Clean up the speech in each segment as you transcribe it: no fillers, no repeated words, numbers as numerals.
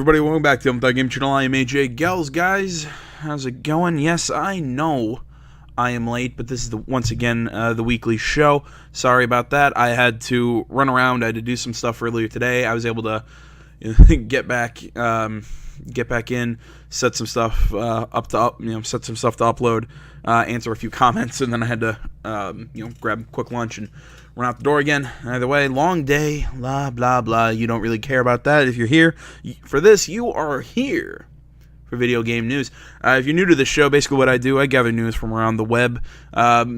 Everybody, welcome back to the Untitled Game Channel. I am AJ Gels, guys. How's it going? Yes, I know I am late, but this is once again the weekly show. Sorry about that. I had to run around. I had to do some stuff earlier today. I was able to get back in, set some stuff set some stuff to upload, answer a few comments, and then I had to grab a quick lunch and run out the door again. Either way, long day, blah, blah, blah. You don't really care about that. If you're here for this, you are here for video game news. If you're new to this show, basically what I do, I gather news from around the web.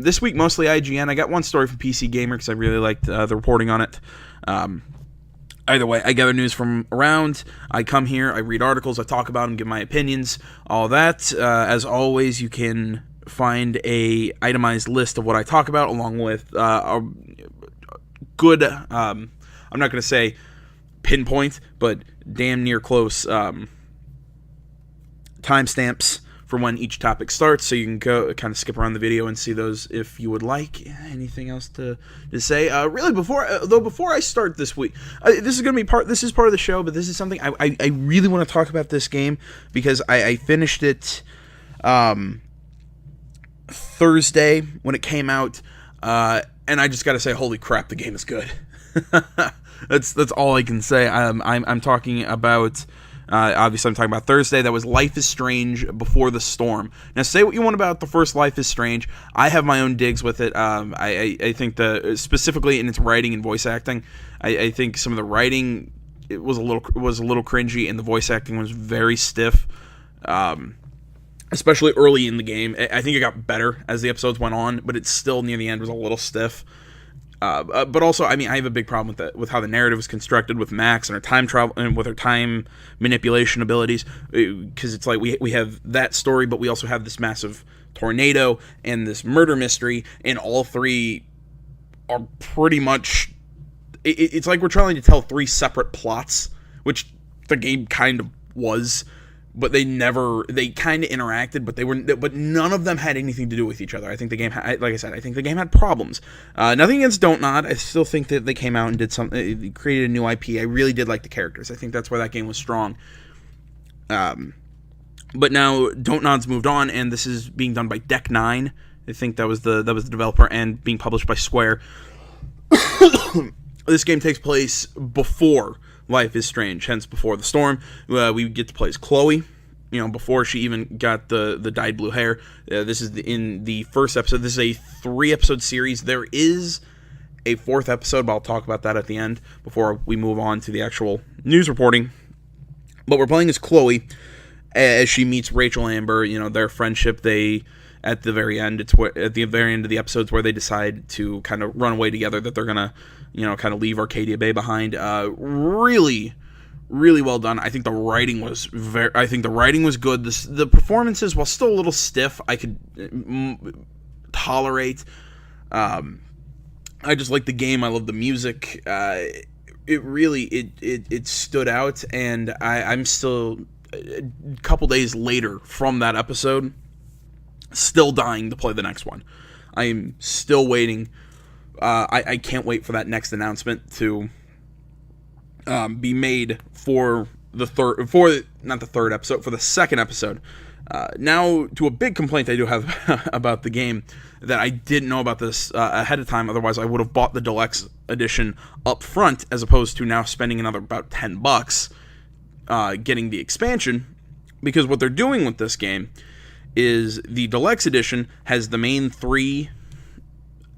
This week, mostly IGN. I got one story from PC Gamer because I really liked the reporting on it. Either way, I gather news from around. I come here, I read articles, I talk about them, give my opinions, all that. As always, you can find a itemized list of what I talk about, along with a good, I'm not going to say pinpoint, but damn near close timestamps for when each topic starts, so you can go kind of skip around the video and see those if you would like. Anything else to say? Really, before I start this week, this is going to be part of the show, but this is something I really want to talk about this game because I finished it Thursday when it came out, and I just got to say, holy crap, the game is good. That's all I can say. I'm talking about. Obviously, I'm talking about Thursday. That was Life is Strange Before the Storm. Now, say what you want about the first Life is Strange. I have my own digs with it. I think specifically in its writing and voice acting, I think some of the writing was a little cringy, and the voice acting was very stiff. Especially early in the game. I think it got better as the episodes went on, but it still near the end was a little stiff. But also, I mean, I have a big problem with how the narrative was constructed with Max and her time travel and with her time manipulation abilities, because it's like we have that story, but we also have this massive tornado and this murder mystery, and all three are pretty much. It's like we're trying to tell three separate plots, which the game kind of was. But they kind of interacted, but none of them had anything to do with each other. I think the game, like I said, I think the game had problems. Nothing against Don't Nod. I still think that they came out and did something, created a new IP. I really did like the characters. I think that's where that game was strong. But now Don't Nod's moved on, and this is being done by Deck 9. I think that was the developer, and being published by Square. This game takes place before Life is Strange, hence Before the Storm. We get to play as Chloe, before she even got the dyed blue hair. This is in the first episode. This is a 3-episode series. There is a 4th episode, but I'll talk about that at the end before we move on to the actual news reporting. But we're playing as Chloe as she meets Rachel Amber. Their friendship. At the very end, at the very end of the episodes where they decide to kind of run away together, that they're gonna, kind of leave Arcadia Bay behind. Really, really well done. I think the writing was good. The performances, while still a little stiff, I could tolerate. I just like the game. I love the music. It really stood out, and I'm still a couple days later from that episode. Still dying to play the next one. I am still waiting. I can't wait for that next announcement to be made for the second episode. Now, to a big complaint I do have about the game, that I didn't know about this ahead of time. Otherwise, I would have bought the deluxe edition up front, as opposed to now spending another about $10 getting the expansion. Because what they're doing with this game is the deluxe edition has the main 3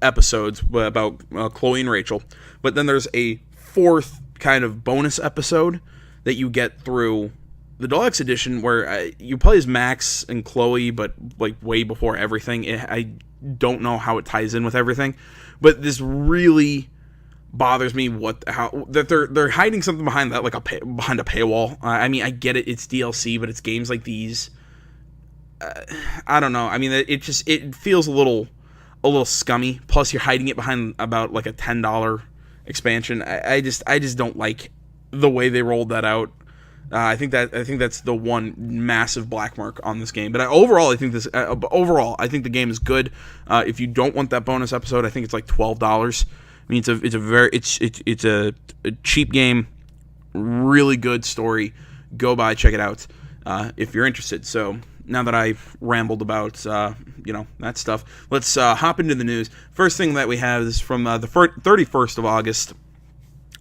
episodes about Chloe and Rachel, but then there's a 4th kind of bonus episode that you get through the deluxe edition where you play as Max and Chloe, but like way before everything. I don't know how it ties in with everything, but this really bothers me that they're hiding something behind that, like behind a paywall. I mean, I get it, it's DLC, but it's games like these. I don't know. I mean, it feels a little scummy. Plus, you're hiding it behind about like a $10 expansion. I just don't like the way they rolled that out. I think that's the one massive black mark on this game. But overall, I think the game is good. If you don't want that bonus episode, I think it's like $12. I mean, it's a cheap game, really good story. go by, check it out if you're interested. So now that I rambled about, that stuff, let's hop into the news. First thing that we have is from the 31st of August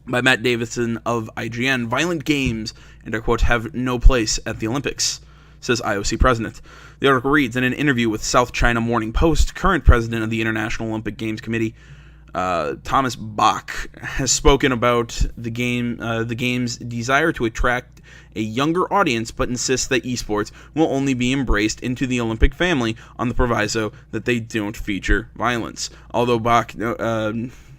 by Matt Davidson of IGN. Violent games, and I quote, have no place at the Olympics, says IOC president. The article reads, in an interview with South China Morning Post, current president of the International Olympic Games Committee, Thomas Bach, has spoken about the game's desire to attract a younger audience, but insists that esports will only be embraced into the Olympic family on the proviso that they don't feature violence. Although Bach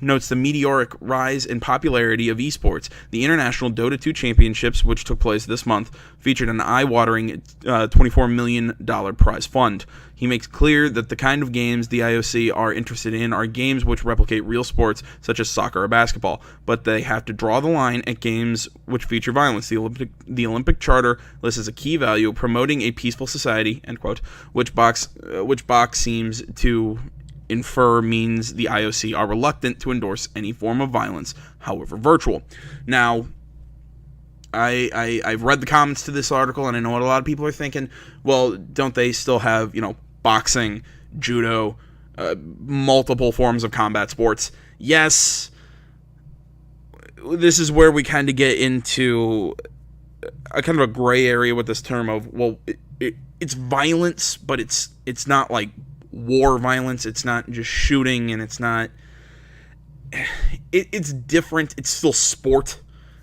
notes the meteoric rise in popularity of esports, the International Dota 2 Championships, which took place this month, featured an eye-watering $24 million prize fund. He makes clear that the kind of games the IOC are interested in are games which replicate real sports, such as soccer or basketball, but they have to draw the line at games which feature violence. The Olympic Charter lists as a key value promoting a peaceful society, end quote, which Bach seems to infer means the IOC are reluctant to endorse any form of violence, however virtual. Now, I've read the comments to this article, and I know what a lot of people are thinking. Well, don't they still have, boxing, judo, multiple forms of combat sports? Yes. This is where we kind of get into a kind of a gray area with this term of, well, it's violence, but it's not like war violence. It's not just shooting, and it's not. It's different. It's still sport.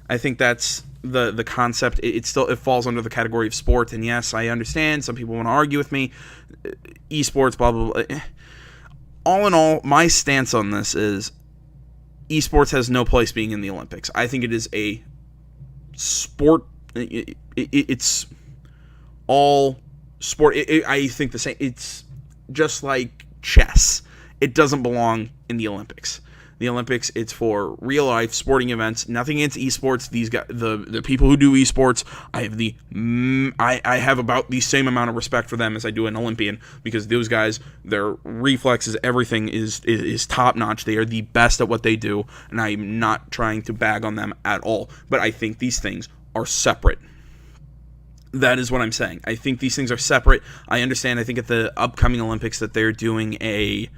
I think that's the concept. It falls under the category of sport. And yes, I understand some people want to argue with me. Esports, blah blah blah. All in all, my stance on this is esports has no place being in the Olympics. I think it is a sport. It's all sport. I think the same. It's just like chess. It doesn't belong in the Olympics. The Olympics, it's for real life sporting events. Nothing against esports. These guys, the people who do esports, I have about the same amount of respect for them as I do an Olympian, because those guys, their reflexes, everything is top notch. They are the best at what they do, and I'm not trying to bag on them at all. But I think these things are separate. That is what I'm saying. I think these things are separate. I understand. I think at the upcoming Olympics that they're doing a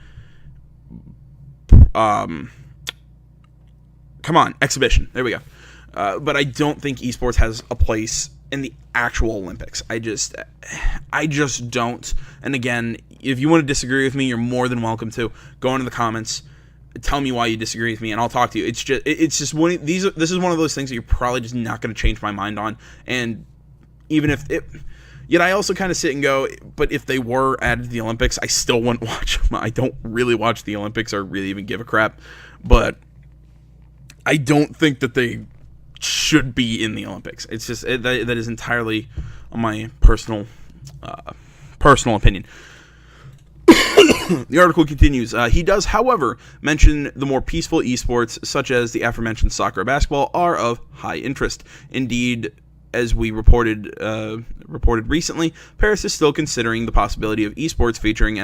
exhibition. There we go. But I don't think esports has a place in the actual Olympics. I just don't. And again, if you want to disagree with me, you're more than welcome to go into the comments. Tell me why you disagree with me, and I'll talk to you. It's just this is one of those things that you're probably just not going to change my mind on. And even if it, yet I also kind of sit and go, but if they were added to the Olympics, I still wouldn't watch them. I don't really watch the Olympics or really even give a crap, but I don't think that they should be in the Olympics. It's just that is entirely my personal opinion. The article continues. He does, however, mention the more peaceful esports, such as the aforementioned soccer or basketball, are of high interest. Indeed, as we reported recently, Paris is still considering the possibility of esports featuring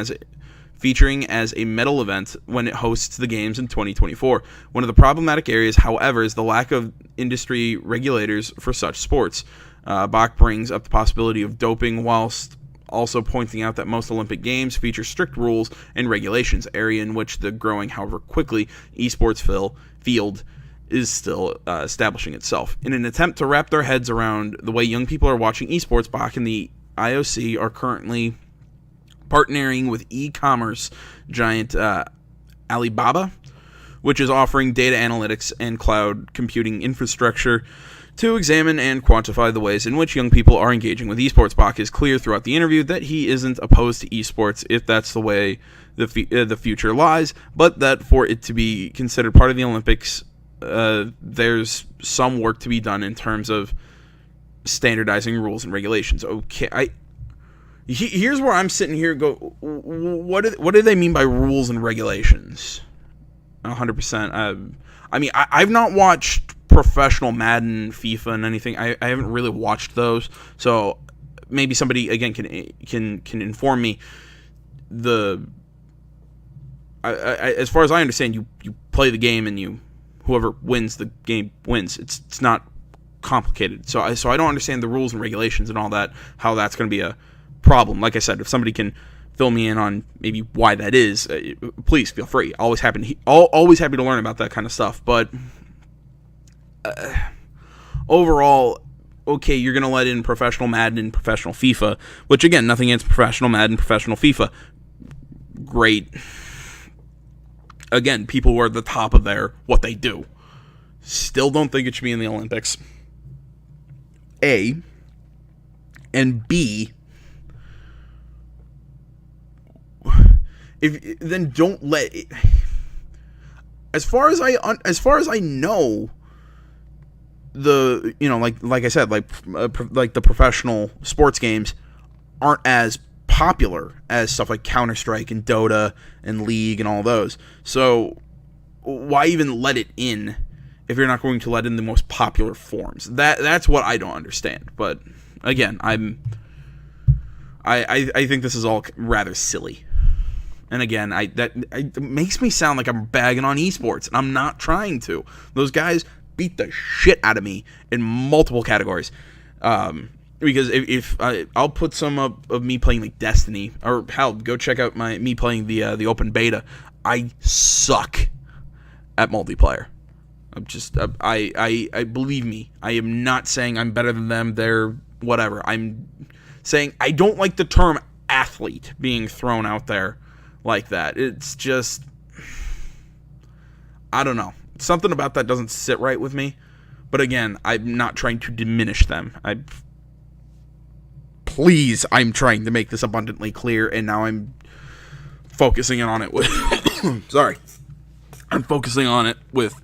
as a medal event when it hosts the games in 2024. One of the problematic areas, however, is the lack of industry regulators for such sports. Bach brings up the possibility of doping, whilst also pointing out that most Olympic Games feature strict rules and regulations, area in which the growing, however quickly, esports field is still establishing itself. In an attempt to wrap their heads around the way young people are watching esports, Bach and the IOC are currently partnering with e-commerce giant Alibaba, which is offering data analytics and cloud computing infrastructure to examine and quantify the ways in which young people are engaging with esports. Bach is clear throughout the interview that he isn't opposed to esports if that's the way the future lies, but that for it to be considered part of the Olympics, there's some work to be done in terms of standardizing rules and regulations. Okay, here's where I'm sitting here. What do they mean by rules and regulations? 100%. I mean, I've not watched professional Madden, FIFA, and anything. I haven't really watched those, so maybe somebody again can inform me. As far as I understand, you play the game and whoever wins the game wins. It's not complicated. So I don't understand the rules and regulations and all that, how that's going to be a problem. Like I said, if somebody can fill me in on maybe why that is, please feel free. Always happy to learn about that kind of stuff. But overall, okay, you're going to let in professional Madden and professional FIFA, which, again, nothing against professional Madden, professional FIFA. Great. Again, people who are at the top of what they do. Still don't think it should be in the Olympics. A. And B. Then don't let it. As far as I know, like I said, like the professional sports games aren't as popular as stuff like Counter-Strike and Dota and League and all those. So why even let it in if you're not going to let in the most popular forms? That's what I don't understand. But again, I think this is all rather silly. And again, it makes me sound like I'm bagging on eSports, and I'm not trying to. Those guys beat the shit out of me in multiple categories. Because if I'll put some of me playing like Destiny, or hell, go check out me playing the open beta. I suck at multiplayer. I'm just I believe me. I am not saying I'm better than them. They're whatever. I'm saying I don't like the term athlete being thrown out there like that. It's just, I don't know. Something about that doesn't sit right with me. But again, I'm not trying to diminish them. I'm trying to make this abundantly clear, and now I'm focusing on it with sorry. I'm focusing on it with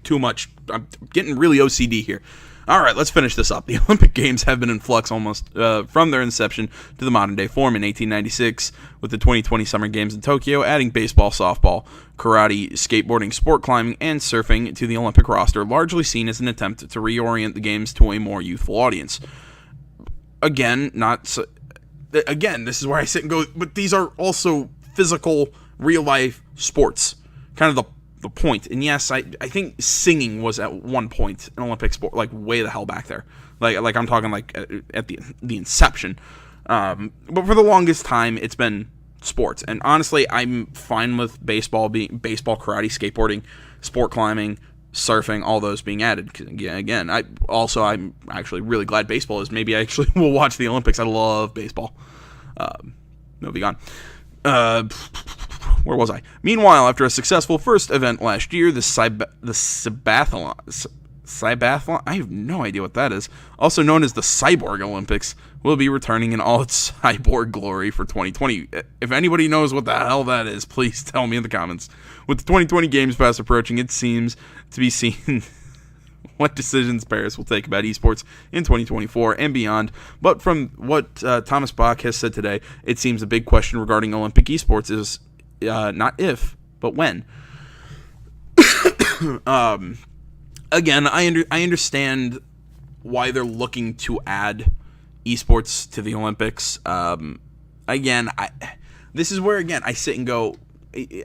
too much. I'm getting really OCD here. All right, let's finish this up. The Olympic Games have been in flux almost from their inception to the modern-day form in 1896, with the 2020 Summer Games in Tokyo adding baseball, softball, karate, skateboarding, sport climbing, and surfing to the Olympic roster, largely seen as an attempt to reorient the Games to a more youthful audience. Again, this is where I sit and go, but these are also physical, real-life sports. Kind of the point. And yes, I think singing was at one point an Olympic sport, like way the hell back there. Like I'm talking like at the inception. But for the longest time, it's been sports. And honestly, I'm fine with baseball, karate, skateboarding, sport climbing, surfing, all those being added. Again, I'm actually really glad baseball is. Maybe I actually will watch the Olympics. I love baseball. Moving on. Where was I? Meanwhile, after a successful first event last year, the Cybathlon, I have no idea what that is, also known as the Cyborg Olympics, will be returning in all its cyborg glory for 2020. If anybody knows what the hell that is, please tell me in the comments. With the 2020 Games fast approaching, it seems to be seen what decisions Paris will take about esports in 2024 and beyond. But from what Thomas Bach has said today, it seems the big question regarding Olympic esports is not if, but when. Again, I understand why they're looking to add esports to the Olympics. Again, this is where, again, I sit and go,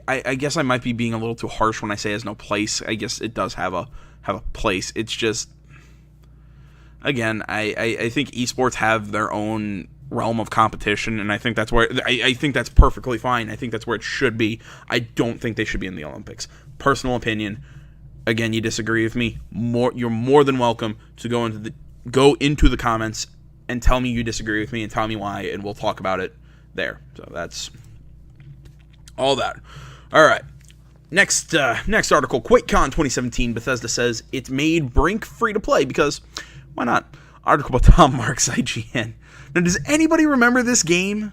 I guess I might be being a little too harsh when I say it has no place. I guess it does have a place. It's just, again, I think esports have their own realm of competition, and I think that's where I think that's perfectly fine. I think that's where it should be. I don't think they should be in the Olympics. Personal opinion. Again, you disagree with me, you're more than welcome to go into the comments and tell me you disagree with me and tell me why, and we'll talk about it there. So that's all that. All right. Next article, QuakeCon 2017, Bethesda says it's made Brink free to play because why not? Article by Tom Marks, IGN. Now, does anybody remember this game?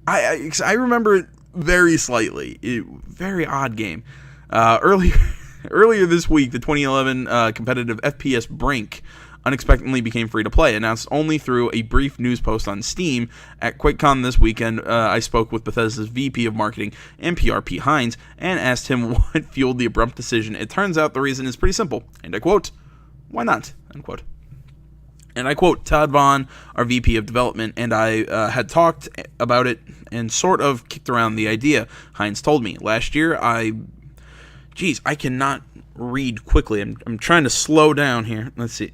I remember it very slightly. Very odd game. Earlier this week, the 2011 competitive FPS Brink unexpectedly became free to play, announced only through a brief news post on Steam. At QuakeCon this weekend, I spoke with Bethesda's VP of Marketing and PR, Pete Hines, and asked him what fueled the abrupt decision. It turns out the reason is pretty simple, and I quote, "Why not?" unquote. And I quote, Todd Vaughn, our VP of Development, and I had talked about it and sort of kicked around the idea. Hines told me, last year I cannot read quickly. I'm trying to slow down here. Let's see.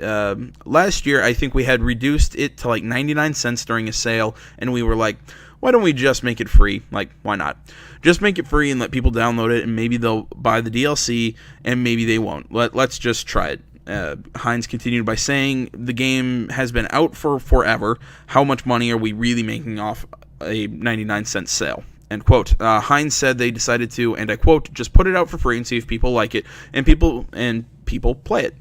Last year, I think we had reduced it to like 99 cents during a sale, and we were like, why don't we just make it free? Like, why not? Just make it free and let people download it, and maybe they'll buy the DLC, and maybe they won't. Let's just try it. Hines continued by saying, the game has been out for forever. How much money are we really making off a 99-cent sale? End quote. Hines said they decided to, and I quote, just put it out for free and see if people like it, and people play it.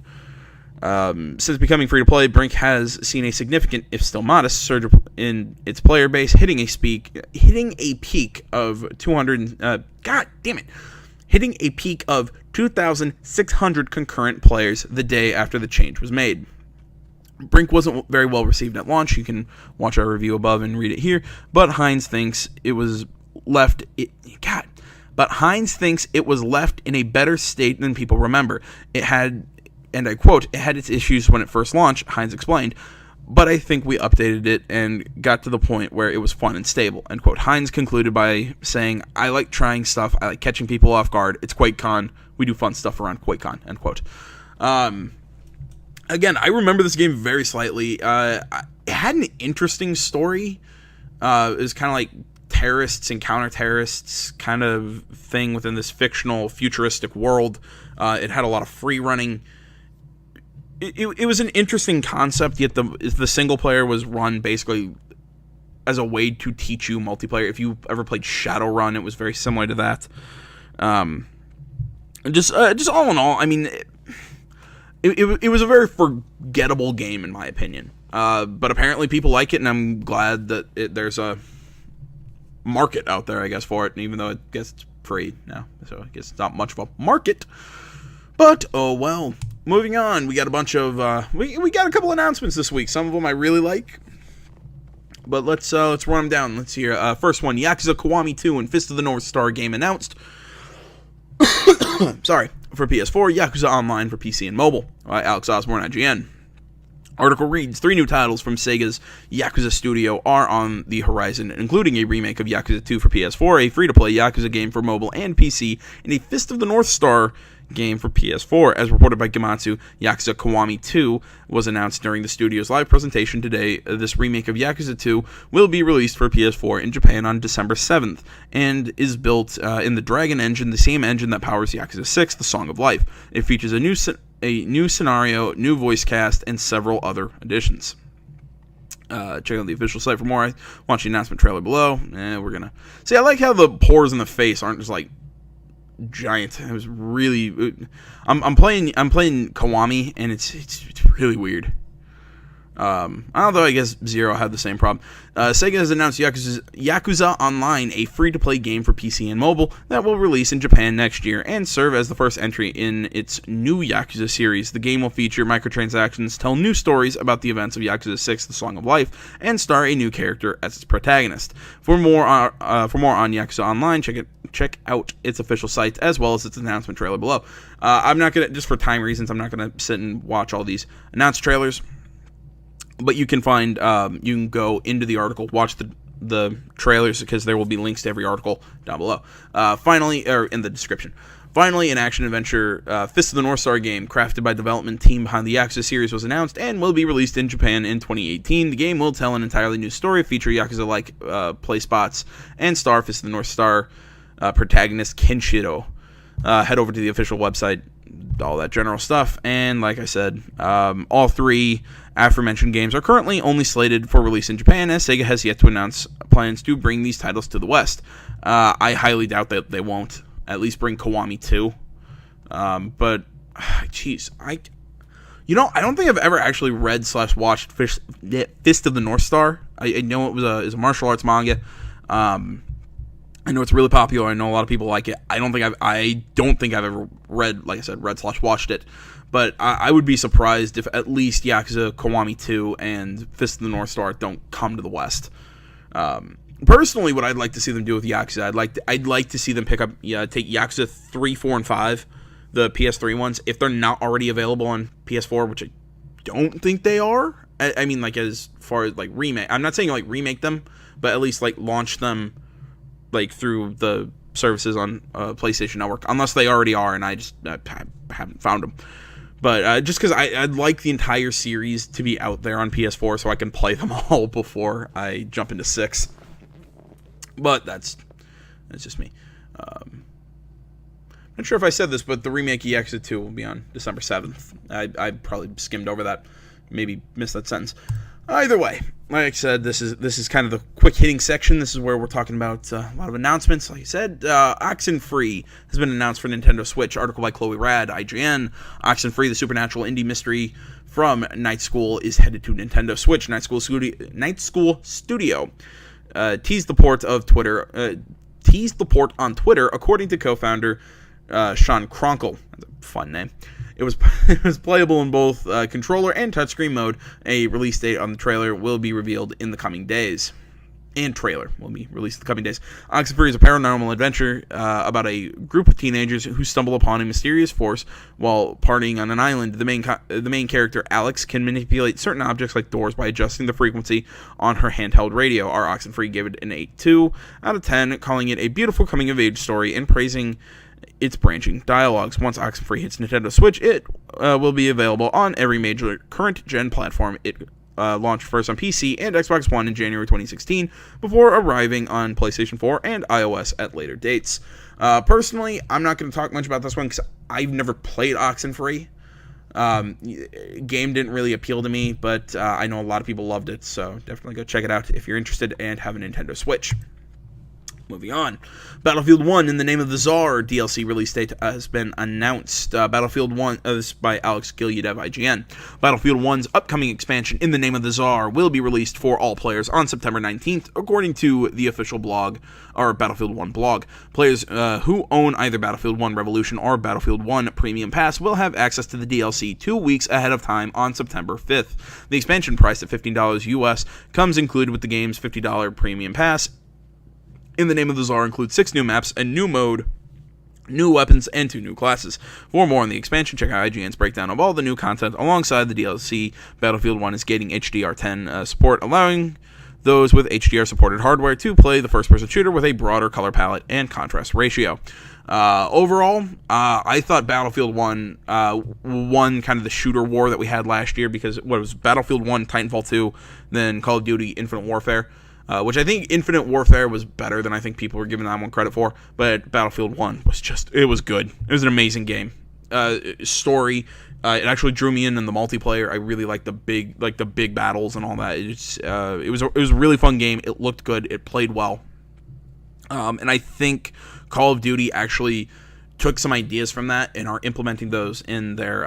Since becoming free to play, Brink has seen a significant, if still modest, surge in its player base, hitting a peak of 2,600 concurrent players the day after the change was made. Brink wasn't very well received at launch. You can watch our review above and read it here. But Hines thinks it was left in a better state than people remember. It had, and I quote, it had its issues when it first launched, Hines explained, but I think we updated it and got to the point where it was fun and stable, end quote. Hines concluded by saying, I like trying stuff, I like catching people off guard, it's QuakeCon, we do fun stuff around QuakeCon, end quote. Again, I remember this game very slightly. It had an interesting story. It was kind of like terrorists and counter-terrorists kind of thing within this fictional, futuristic world. It had a lot of free running. It was an interesting concept, yet the single player was run basically as a way to teach you multiplayer. If you ever played Shadowrun, it was very similar to that. Just all in all, I mean, it was a very forgettable game in my opinion. But apparently people like it, and I'm glad that there's a market out there, I guess, for it. And even though I guess it's free now, so I guess it's not much of a market. But oh well. Moving on, we got a bunch of we got a couple announcements this week. Some of them I really like, but let's run them down. Let's hear. First one: Yakuza Kiwami 2 and Fist of the North Star game announced. Sorry, for PS4, Yakuza Online for PC and mobile. By Alex Osborne, IGN. Article reads, 3 new titles from Sega's Yakuza studio are on the horizon, including a remake of Yakuza 2 for PS4, a free-to-play Yakuza game for mobile and PC, and a Fist of the North Star game for PS4. As reported by Gematsu, Yakuza Kiwami 2 was announced during the studio's live presentation today. This remake of Yakuza 2 will be released for PS4 in Japan on December 7th, and is built in the Dragon engine, the same engine that powers Yakuza 6, The Song of Life. It features a new scenario, new voice cast, and several other additions. Check out the official site for more. Watch the announcement trailer below. We're gonna see. I like how the pores in the face aren't just like giant. It was really. I'm playing Kiwami, and it's really weird. Although I guess Zero had the same problem. Sega has announced Yakuza Online, a free-to-play game for PC and mobile that will release in Japan next year and serve as the first entry in its new Yakuza series. The game will feature microtransactions, tell new stories about the events of Yakuza 6, The Song of Life, and star a new character as its protagonist. For more on Yakuza Online, check out its official site as well as its announcement trailer below. I'm not gonna, just for time reasons, I'm not gonna sit and watch all these announced trailers. But you can find, you can go into the article, watch the trailers, because there will be links to every article down below. Finally, or in the description. Finally, an action-adventure Fist of the North Star game crafted by development team behind the Yakuza series was announced and will be released in Japan in 2018. The game will tell an entirely new story, feature Yakuza-like play spots, and star Fist of the North Star protagonist Kenshiro. Head over to the official website, all that general stuff, and like I said, all 3 aforementioned games are currently only slated for release in Japan, as Sega has yet to announce plans to bring these titles to the West. I highly doubt that they won't at least bring Kiwami 2, but jeez, I don't think I've ever actually read / watched Fist of the North Star. I know it was a martial arts manga. I know it's really popular. I know a lot of people like it. I don't think I've ever read, like I said, read / watched it. But I would be surprised if at least Yakuza Kiwami 2 and Fist of the North Star don't come to the West. Personally, what I'd like to see them do with Yakuza, I'd like to see them take Yakuza 3, 4, and 5, the PS3 ones, if they're not already available on PS4, which I don't think they are. I mean, like, as far as like remake, I'm not saying like remake them, but at least like launch them like through the services on PlayStation Network, unless they already are, and I just haven't found them. But just because I'd like the entire series to be out there on PS4 so I can play them all before I jump into 6. But that's just me. Not sure if I said this, but the remake Yakuza 2 will be on December 7th. I probably skimmed over that, maybe missed that sentence. Either way, like I said, this is kind of the quick hitting section. This is where we're talking about a lot of announcements. Like I said, Oxenfree has been announced for Nintendo Switch. Article by Chloe Rad, IGN. Oxenfree, the supernatural indie mystery from Night School, is headed to Nintendo Switch. Night School Studio teased the port on Twitter, according to co-founder Sean Kronkle. That's a fun name. It was playable in both controller and touchscreen mode. A release date on the trailer will be revealed in the coming days. Oxenfree is a paranormal adventure about a group of teenagers who stumble upon a mysterious force while partying on an island. The main character, Alex, can manipulate certain objects like doors by adjusting the frequency on her handheld radio. Our Oxenfree gave it an 8.2 out of 10, calling it a beautiful coming-of-age story and praising its branching dialogues. Once Oxenfree hits Nintendo Switch, it will be available on every major current-gen platform. It launched first on PC and Xbox One in January 2016, before arriving on PlayStation 4 and iOS at later dates. Personally, I'm not going to talk much about this one because I've never played Oxenfree. Game didn't really appeal to me, but I know a lot of people loved it, so definitely go check it out if you're interested and have a Nintendo Switch. Moving on. Battlefield 1 in the Name of the Tsar DLC release date has been announced. Battlefield 1, this is by Alex Gilead of IGN. Battlefield 1's upcoming expansion, In the Name of the Tsar, will be released for all players on September 19th, according to the official blog, or Battlefield 1 blog. Players who own either Battlefield 1 Revolution or Battlefield 1 Premium Pass will have access to the DLC 2 weeks ahead of time on September 5th. The expansion, priced at $15 US, comes included with the game's $50 Premium Pass. In the Name of the Tsar includes 6 new maps, a new mode, new weapons, and 2 new classes. For more on the expansion, check out IGN's breakdown of all the new content alongside the DLC. Battlefield 1 is getting HDR10 support, allowing those with HDR-supported hardware to play the first-person shooter with a broader color palette and contrast ratio. Overall, I thought Battlefield 1 won kind of the shooter war that we had last year, because it was Battlefield 1, Titanfall 2, then Call of Duty Infinite Warfare. Which I think Infinite Warfare was better than I think people were giving that one credit for, but Battlefield 1 was it was good. It was an amazing game. Story, it actually drew me in the multiplayer. I really liked the big battles and all that. It was a really fun game. It looked good. It played well. And I think Call of Duty actually took some ideas from that and are implementing those in their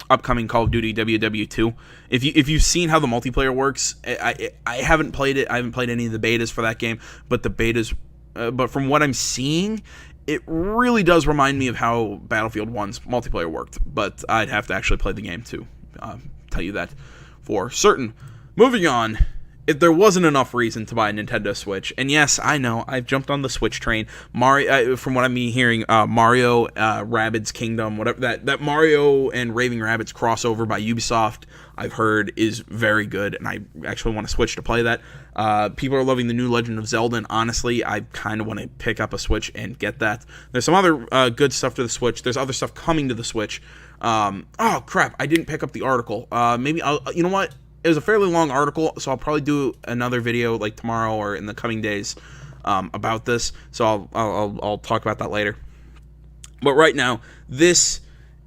upcoming Call of Duty WW2. If you've seen how the multiplayer works, I haven't played it. I haven't played any of the betas for that game, but the betas, but from what I'm seeing, it really does remind me of how Battlefield 1's multiplayer worked. But I'd have to actually play the game to tell you that for certain. Moving on. If there wasn't enough reason to buy a Nintendo Switch, and yes, I know, I've jumped on the Switch train. Mario, from what I'm hearing, Mario, Rabbids Kingdom, whatever that Mario and Raving Rabbids crossover by Ubisoft, I've heard is very good, and I actually want to Switch to play that. People are loving the new Legend of Zelda, and honestly, I kind of want to pick up a Switch and get that. There's some other good stuff to the Switch. There's other stuff coming to the Switch. Oh crap! I didn't pick up the article. Maybe I'll. You know what? It was a fairly long article, so I'll probably do another video like tomorrow or in the coming days about this. So I'll talk about that later. But right now, this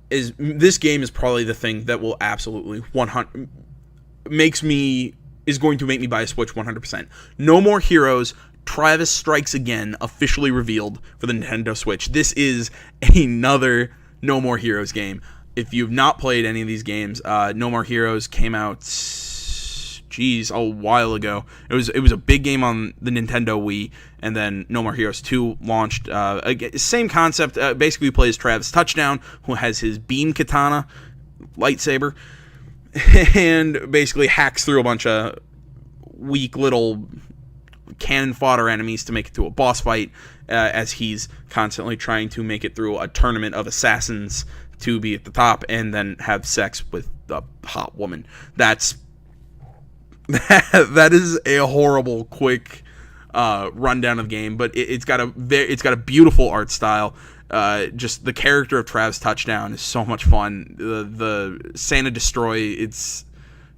game is probably the thing that will absolutely is going to make me buy a Switch 100%. No More Heroes. Travis Strikes Again, officially revealed for the Nintendo Switch. This is another No More Heroes game. If you've not played any of these games, No More Heroes came out, a while ago. It was a big game on the Nintendo Wii, and then No More Heroes 2 launched. Same concept. Basically, plays Travis Touchdown, who has his beam katana lightsaber, and basically hacks through a bunch of weak little cannon fodder enemies to make it to a boss fight, as he's constantly trying to make it through a tournament of assassins to be at the top and then have sex with a hot woman. That is a horrible, quick rundown of the game, but it's got a beautiful art style. Just the character of Travis Touchdown is so much fun. The Santa Destroy, it's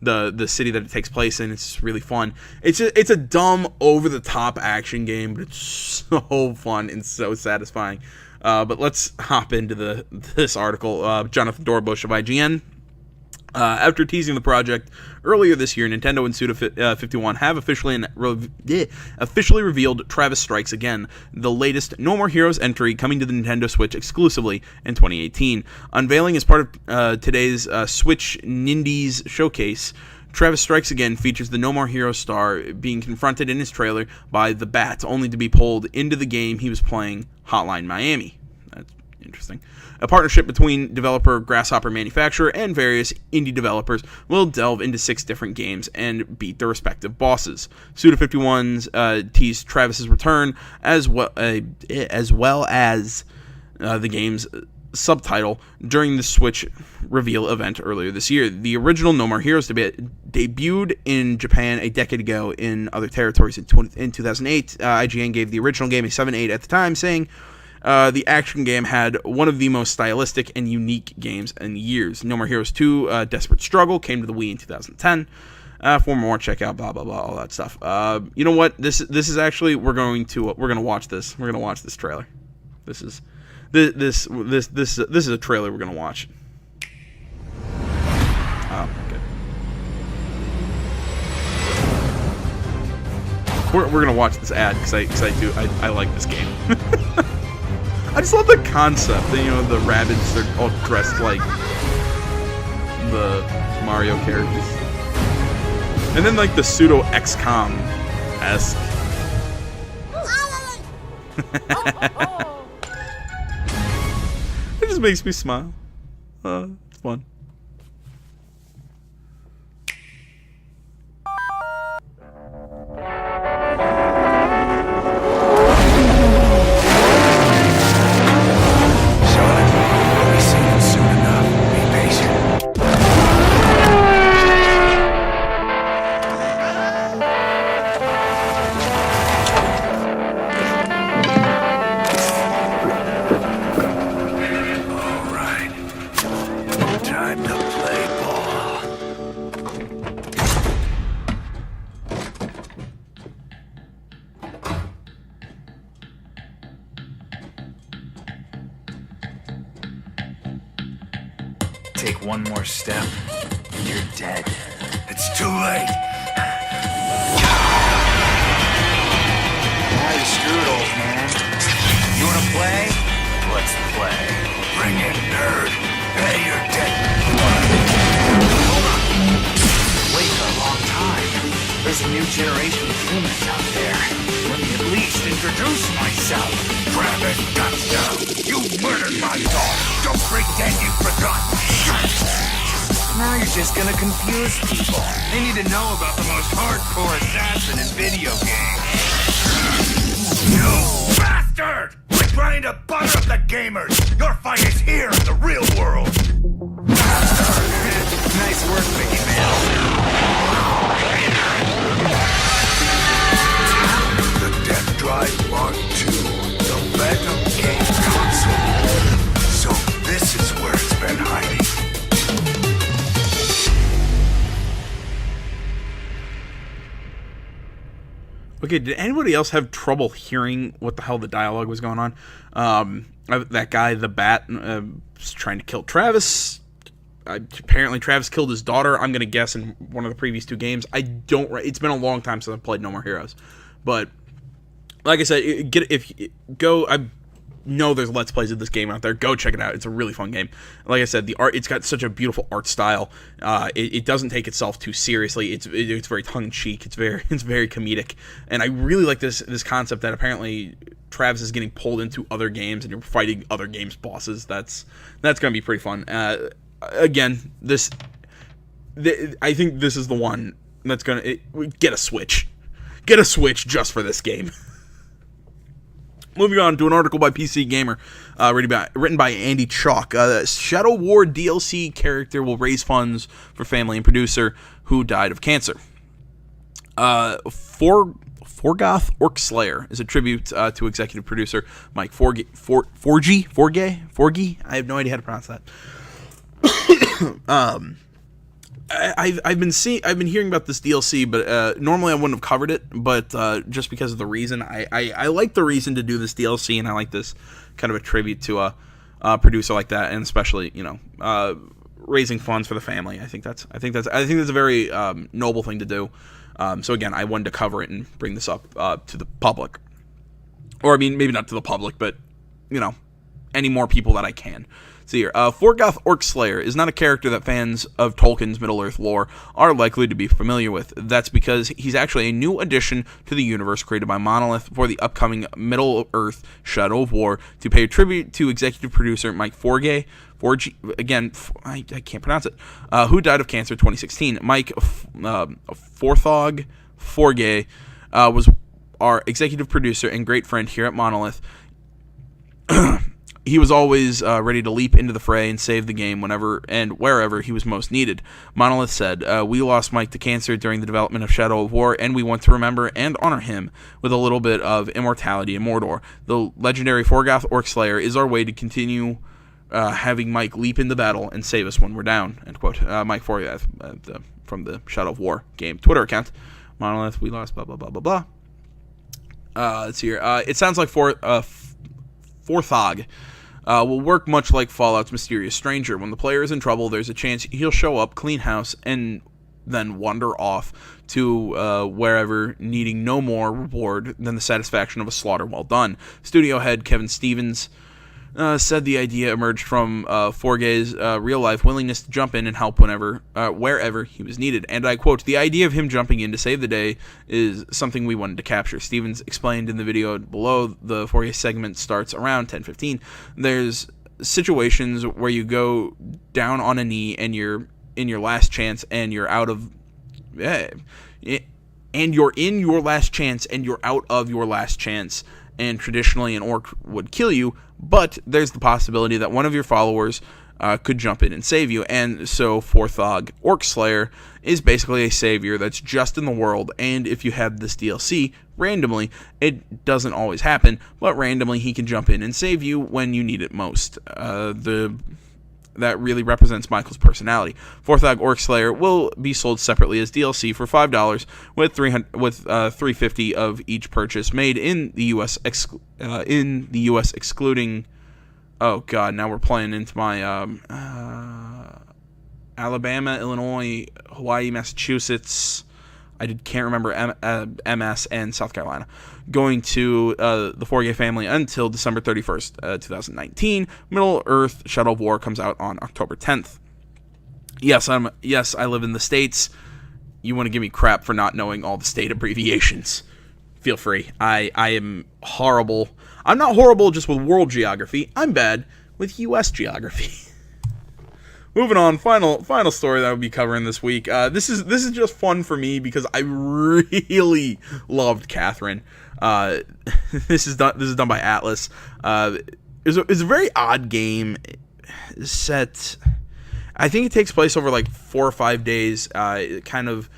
the city that it takes place in. It's really fun. It's a dumb, over the top action game, but it's so fun and so satisfying. But let's hop into this article. Jonathan Dorbush of IGN. After teasing the project earlier this year, Nintendo and Suda51 have officially revealed Travis Strikes Again, the latest No More Heroes entry coming to the Nintendo Switch exclusively in 2018. Unveiling as part of today's Switch Nindies showcase, Travis Strikes Again features the No More Heroes star being confronted in his trailer by the Bat, only to be pulled into the game he was playing, Hotline Miami. That's interesting. A partnership between developer Grasshopper Manufacturer and various indie developers will delve into 6 different games and beat their respective bosses. Suda51's teased Travis's return as well as the game's subtitle during the Switch reveal event earlier this year. The original No More Heroes debuted in Japan a decade ago. In other territories in 2008. IGN gave the original game a 7.8 at the time, saying the action game had one of the most stylistic and unique games in years. No More Heroes 2, Desperate Struggle, came to the Wii in 2010. For more, check out blah blah blah, all that stuff. You know what? This is actually we're gonna watch this. We're gonna watch this trailer. This is a trailer we're gonna watch. Oh, good. We're gonna watch this ad because I like this game. I just love the concept that, the rabbits, they're all dressed like the Mario characters. And then, like, the pseudo XCOM-esque. It just makes me smile. It's fun. Take one more step, and you're dead. It's too late. Now you're screwed, old man. You wanna play? Let's play. Bring it, nerd. Hey, you're dead. Hold on. Wait for a long time. There's a new generation of humans out there. Let me at least introduce myself. Travis Touchdown. You murdered my dog. Don't pretend you forgot. Now you're just gonna confuse people. They need to know about the most hardcore assassin in video games. You bastard! We're trying to butter up the gamers. Your fight is here in the real world. Nice work, Mickey Mouse. The Death Drive Mark II, the Phantom Game console. So this is where it's been hiding. Okay, did anybody else have trouble hearing what the hell the dialogue was going on? That guy, the Bat, was trying to kill Travis. Apparently, Travis killed his daughter. I'm gonna guess in one of the previous 2 games. It's been a long time since I've played No More Heroes, but like I said, I know there's Let's Plays of this game out there. Go check it out. It's a really fun game. Like I said, the art, it's got such a beautiful art style. It doesn't take itself too seriously. It's very tongue-in-cheek. It's very comedic. And I really like this concept that apparently Travis is getting pulled into other games and you're fighting other games' bosses. That's going to be pretty fun. Again, I think this is the one that's going to get a Switch. Get a Switch just for this game. Moving on to an article by PC Gamer, written by Andy Chalk. Shadow War DLC character will raise funds for family and producer who died of cancer. Forgoth Orc Slayer is a tribute to executive producer Mike Forgey. I have no idea how to pronounce that. I've been hearing about this DLC, but normally I wouldn't have covered it. But just because of the reason, I like the reason to do this DLC, and I like this kind of a tribute to a producer like that, and especially raising funds for the family. I think that's a very noble thing to do. So again, I wanted to cover it and bring this up to the public, or I mean maybe not to the public, but any more people that I can. See here, Forgoth Orc Slayer is not a character that fans of Tolkien's Middle-earth lore are likely to be familiar with. That's because he's actually a new addition to the universe created by Monolith for the upcoming Middle-earth Shadow of War to pay tribute to executive producer Mike Forgey, again, I can't pronounce it, who died of cancer in 2016. Mike Forthog Forgey was our executive producer and great friend here at Monolith. He was always ready to leap into the fray and save the game whenever and wherever he was most needed. Monolith said, "We lost Mike to cancer during the development of Shadow of War, and we want to remember and honor him with a little bit of immortality in Mordor. The legendary Forgoth Orc Slayer is our way to continue having Mike leap into battle and save us when we're down." End quote. Mike Forgoth from the Shadow of War game Twitter account. Monolith, we lost blah blah blah blah blah. Let's see here. It sounds like Forthog will work much like Fallout's mysterious stranger. When the player is in trouble, there's a chance he'll show up, clean house, and then wander off to wherever, needing no more reward than the satisfaction of a slaughter well done. Studio head Kevin Stevens said the idea emerged from Forgey's real-life willingness to jump in and help wherever he was needed. And I quote, "The idea of him jumping in to save the day is something we wanted to capture." Stevens explained in the video below. The Forgey segment starts around 10:15. There's situations where you go down on a knee and you're in your last chance and you're out of... and you're in your last chance and you're out of your last chance. And traditionally an orc would kill you, but there's the possibility that one of your followers could jump in and save you. And so Forthog Orc Slayer is basically a savior that's just in the world, and if you have this DLC, randomly, it doesn't always happen, but randomly he can jump in and save you when you need it most. That really represents Michael's personality. Forthog Orc Slayer will be sold separately as DLC for $5 with $350 of each purchase made in the U.S. Excluding. Oh God! Now we're playing into my Alabama, Illinois, Hawaii, Massachusetts. I can't remember MS and South Carolina. Going to the Forgey family until December 31st, 2019. Middle-earth Shadow of War comes out on October 10th. Yes, I live in the States. You want to give me crap for not knowing all the state abbreviations? Feel free. I am horrible. I'm not horrible just with world geography. I'm bad with U.S. geography. Moving on, final story that I'll be covering this week. This is just fun for me because I really loved Catherine. This is done by Atlas. It's a very odd game. Set, I think it takes place over like 4 or 5 days. Kind of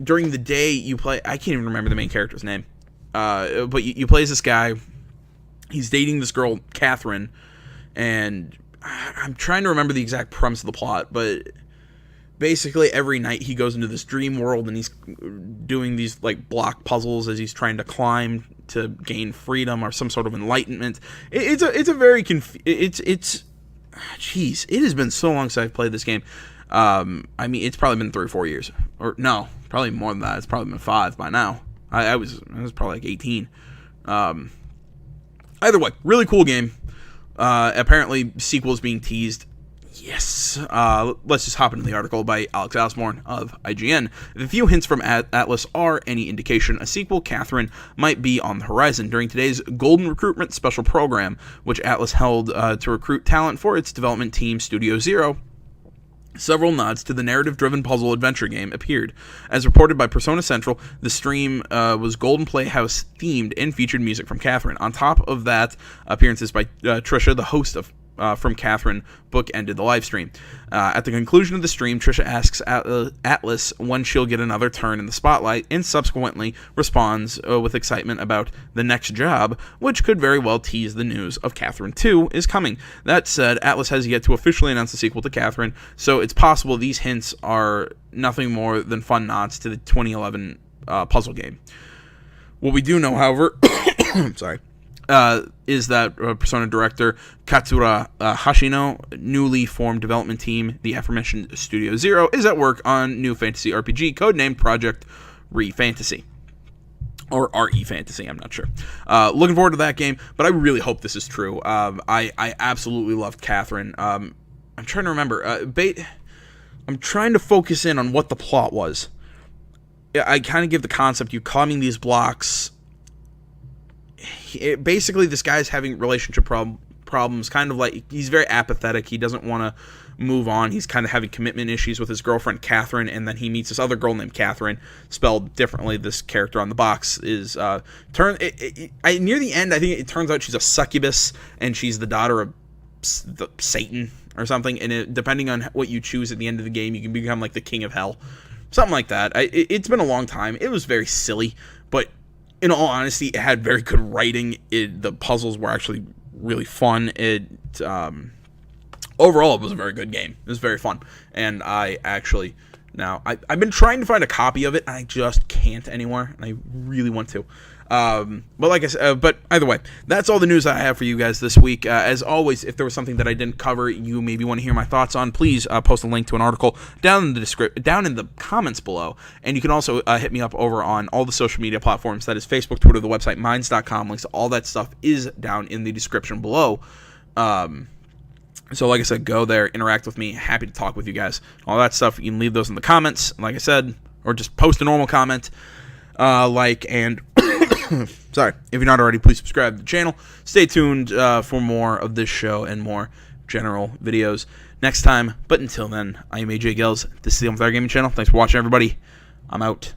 during the day you play. I can't even remember the main character's name. But you play as this guy. He's dating this girl, Catherine, and I'm trying to remember the exact premise of the plot, but basically every night he goes into this dream world and he's doing these like block puzzles as he's trying to climb to gain freedom or some sort of enlightenment. It's a very jeez, it has been so long since I've played this game. I mean, it's probably been 3 or 4 years, or no, probably more than that. It's probably been 5 by now. I was probably like 18. Either way, really cool game. Apparently, sequels being teased. Yes. Let's just hop into the article by Alex Osborne of IGN. If a few hints from Atlas are any indication, a sequel, Catherine, might be on the horizon. During today's Golden Recruitment Special Program, which Atlas held to recruit talent for its development team, Studio Zero, several nods to the narrative-driven puzzle adventure game appeared. As reported by Persona Central, the stream was Golden Playhouse themed and featured music from Catherine. On top of that, appearances by Trisha, the host of from Catherine bookended the live stream. At the conclusion of the stream, Trisha asks Atlas when she'll get another turn in the spotlight, and subsequently responds with excitement about the next job, which could very well tease the news of Catherine 2 is coming. That said, Atlas has yet to officially announce the sequel to Catherine, so it's possible these hints are nothing more than fun nods to the 2011 puzzle game. What we do know, however, sorry, is that Persona director Katsura Hashino, newly formed development team, the aforementioned Studio Zero, is at work on new fantasy RPG codenamed Project Re-Fantasy. Or RE Fantasy, I'm not sure. Looking forward to that game, but I really hope this is true. I absolutely loved Catherine. I'm trying to remember. I'm trying to focus in on what the plot was. I kind of give the concept, you climbing these blocks. Basically, this guy's having relationship problems, kind of like, he's very apathetic, he doesn't want to move on, he's kind of having commitment issues with his girlfriend Catherine, and then he meets this other girl named Catherine, spelled differently. This character on the box is, near the end, I think it turns out she's a succubus, and she's the daughter of Satan, or something, and depending on what you choose at the end of the game, you can become like the king of hell. Something like that. It's been a long time, it was very silly, but in all honesty, it had very good writing. The puzzles were actually really fun. Overall, it was a very good game. It was very fun. And I actually, now, I've been trying to find a copy of it, and I just can't anymore, and I really want to. But like I said, but either way, that's all the news I have for you guys this week. As always, if there was something that I didn't cover, you maybe want to hear my thoughts on, please post a link to an article down in the comments below. And you can also hit me up over on all the social media platforms. That is Facebook, Twitter, the website, minds.com. Links to all that stuff is down in the description below. So like I said, go there, interact with me. Happy to talk with you guys. All that stuff, you can leave those in the comments, like I said, or just post a normal comment. Sorry, if you're not already, please subscribe to the channel. Stay tuned for more of this show and more general videos next time. But until then, I am AJ Gills. This is the Untitled Gaming Channel. Thanks for watching, everybody. I'm out.